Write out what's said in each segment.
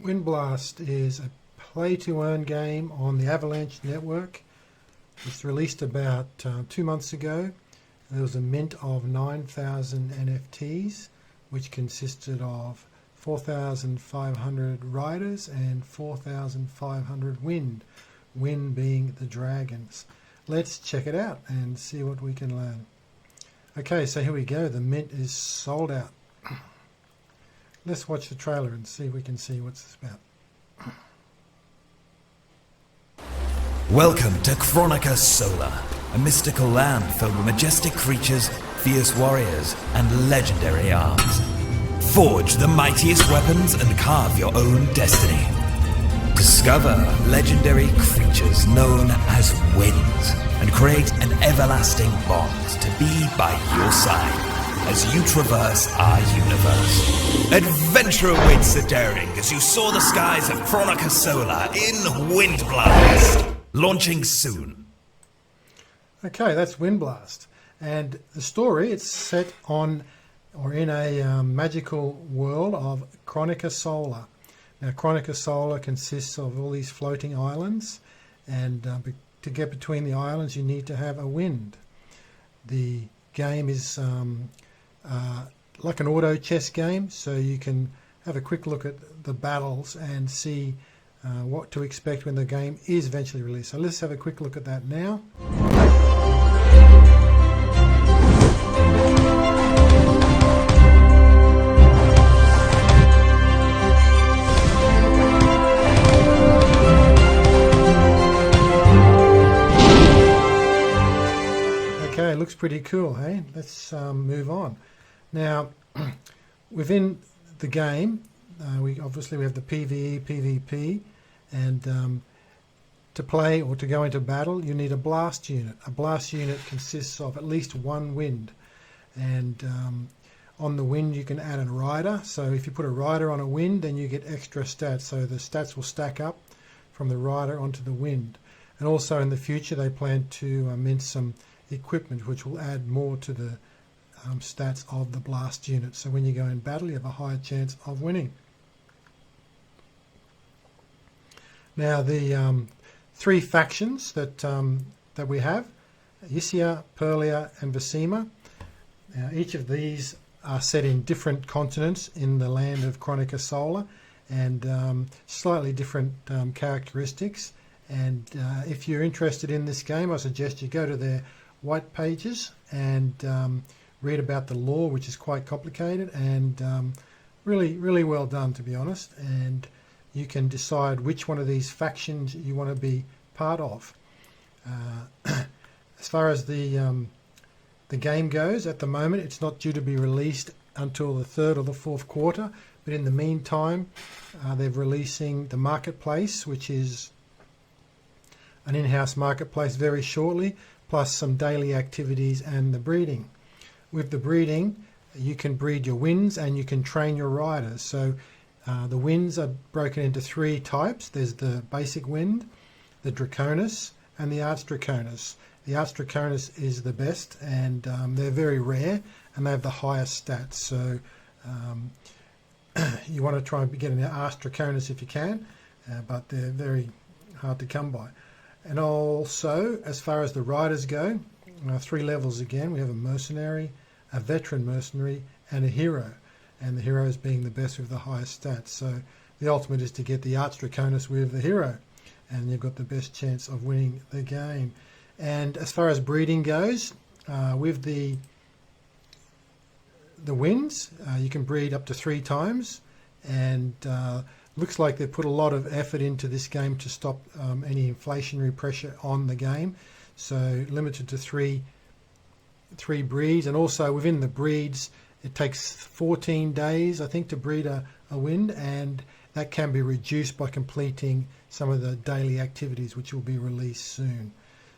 Wyndblast is a play-to-earn game on the Avalanche network. It's released about 2 months ago. There was a mint of 9,000 NFTs, which consisted of 4,500 riders and 4,500 wind. Wind being the dragons. Let's check it out and see what we can learn. Okay, so here we go. The mint is sold out. Let's watch the trailer and see if we can see what's this about. Welcome to Chronica Sola, a mystical land filled with majestic creatures, fierce warriors, and legendary arms. Forge the mightiest weapons and carve your own destiny. Discover legendary creatures known as Wynds and create an everlasting bond to be by your side as you traverse our universe. Adventure awaits the daring as you soar the skies of Chronica Sola in Wyndblast. Launching soon. Okay, that's Wyndblast. And the story, it's set on or in a magical world of Chronica Sola. Now, Chronica Sola consists of all these floating islands, and to get between the islands you need to have a wind. The game is like an auto chess game, so you can have a quick look at the battles and see what to expect when the game is eventually released. So let's have a quick look at that now. Okay, it looks pretty cool, hey? Let's move on. Now, within the game, we have the PvE, PvP, and to play or to go into battle, you need a blast unit. A blast unit consists of at least one wind, and on the wind you can add a rider. So if you put a rider on a wind, then you get extra stats. So the stats will stack up from the rider onto the wind. And also in the future, they plan to mint some equipment which will add more to the stats of the blast unit. So when you go in battle, you have a higher chance of winning. Now the three factions that we have, Isia, Perlia and Vasima. Now each of these are set in different continents in the land of Chronica Sola, and slightly different characteristics. And if you're interested in this game, I suggest you go to their white pages and read about the lore, which is quite complicated and really well done, to be honest. And you can decide which one of these factions you want to be part of. As far as the game goes, at the moment it's not due to be released until the third or the fourth quarter, but in the meantime they're releasing the marketplace, which is an in-house marketplace, very shortly, plus some daily activities and the breeding. With the breeding, you can breed your winds and you can train your riders. So the winds are broken into three types. There's the basic wind, the Draconis, and the Archdraconis. The Archdraconis is the best, and they're very rare, and they have the highest stats. So you want to try and get an Archdraconis if you can, but they're very hard to come by. And also, as far as the riders go, 3 levels again. We have a mercenary, a veteran mercenary, and a hero. And the heroes being the best with the highest stats. So the ultimate is to get the Archdraconis with the hero, and you've got the best chance of winning the game. And as far as breeding goes, with the winds, you can breed up to 3 times, and looks like they put a lot of effort into this game to stop any inflationary pressure on the game. So limited to three breeds, and also within the breeds, it takes 14 days, I think, to breed a wind, and that can be reduced by completing some of the daily activities, which will be released soon.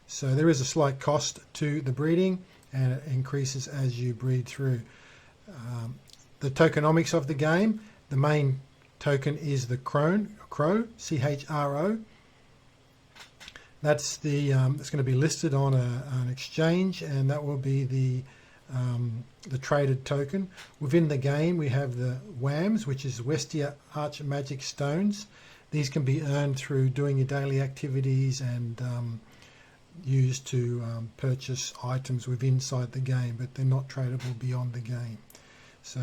So there is a slight cost to the breeding, and it increases as you breed through. The tokenomics of the game, the main token is the crow, C-H-R-O. That's the it's going to be listed on an exchange, and that will be the the traded token. Within the game we have the WAMs, which is Westia Arch Magic Stones. These can be earned through doing your daily activities and used to purchase items within inside the game, but they're not tradable beyond the game. So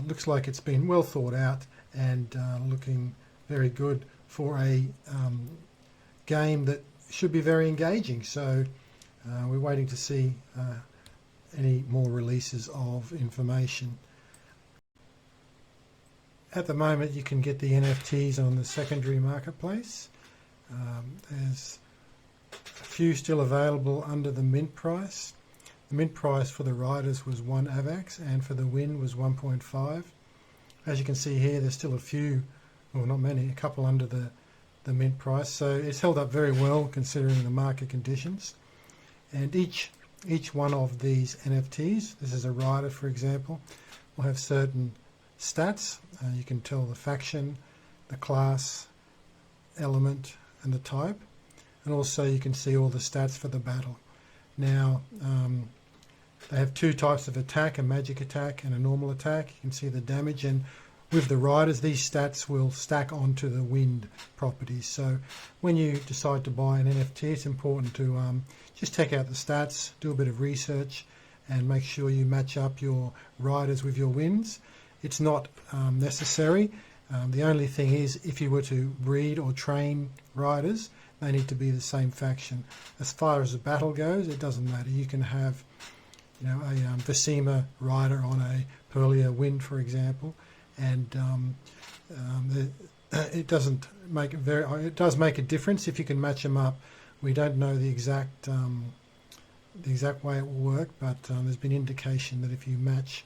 looks like it's been well thought out and looking very good for a game that should be very engaging. So we're waiting to see any more releases of information. At the moment you can get the NFTs on the secondary marketplace. There's a few still available under the mint price. The mint price for the riders was 1 AVAX and for the win was 1.5. As you can see here, there's still a few, well not many, a couple under the mint price. So it's held up very well considering the market conditions. And each one of these NFTs, this is a rider for example, will have certain stats. You can tell the faction, the class, element and the type. And also you can see all the stats for the battle. Now they have two types of attack, a magic attack and a normal attack. You can see the damage, and with the riders these stats will stack onto the wind properties. So when you decide to buy an NFT, it's important to just check out the stats, do a bit of research and make sure you match up your riders with your wins. It's not necessary. The only thing is, if you were to breed or train riders, they need to be the same faction. As far as the battle goes, it doesn't matter. You can have, you know, a Vecima rider on a Perlia Wind, for example, and it doesn't make it it does make a difference if you can match them up. We don't know the exact way it will work, but there's been indication that if you match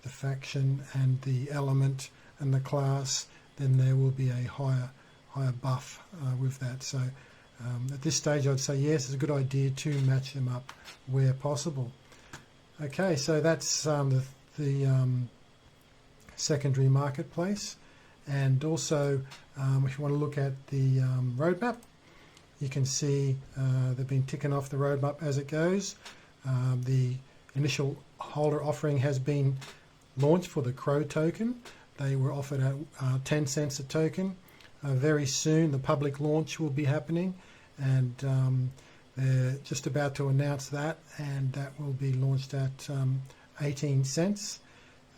the faction and the element and the class, then there will be a higher buff with that. So at this stage I'd say yes, it's a good idea to match them up where possible. Okay, so that's the secondary marketplace. And also if you want to look at the roadmap, you can see they've been ticking off the roadmap as it goes. The initial holder offering has been launched for the Crow token. They were offered at 10 cents a token. Very soon the public launch will be happening, and they're just about to announce that, and that will be launched at 18 cents.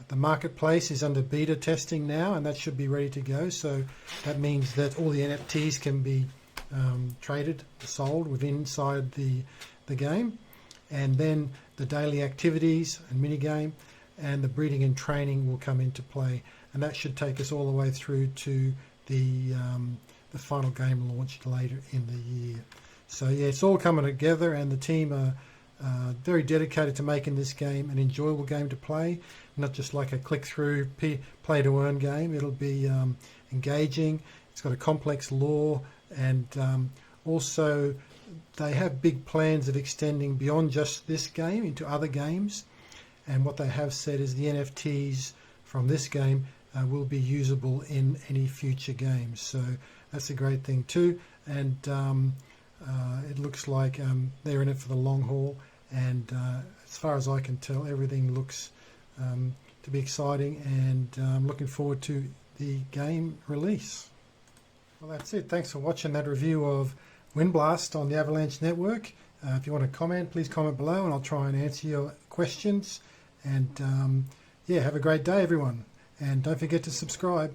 The marketplace is under beta testing now, and that should be ready to go. So that means that all the NFTs can be traded, sold within inside the game, and then the daily activities and minigame and the breeding and training will come into play, and that should take us all the way through to the final game launch later in the year. So yeah, it's all coming together, and the team are very dedicated to making this game an enjoyable game to play, not just like a click-through play-to-earn game. It'll be engaging. It's got a complex lore, and also they have big plans of extending beyond just this game into other games. And what they have said is the NFTs from this game will be usable in any future games. So that's a great thing too. And it looks like they're in it for the long haul. And as far as I can tell, everything looks to be exciting, and I'm looking forward to the game release. Well, that's it. Thanks for watching that review of Wyndblast on the Avalanche network. If you want to comment, please comment below and I'll try and answer your questions. And yeah, have a great day everyone, and don't forget to subscribe.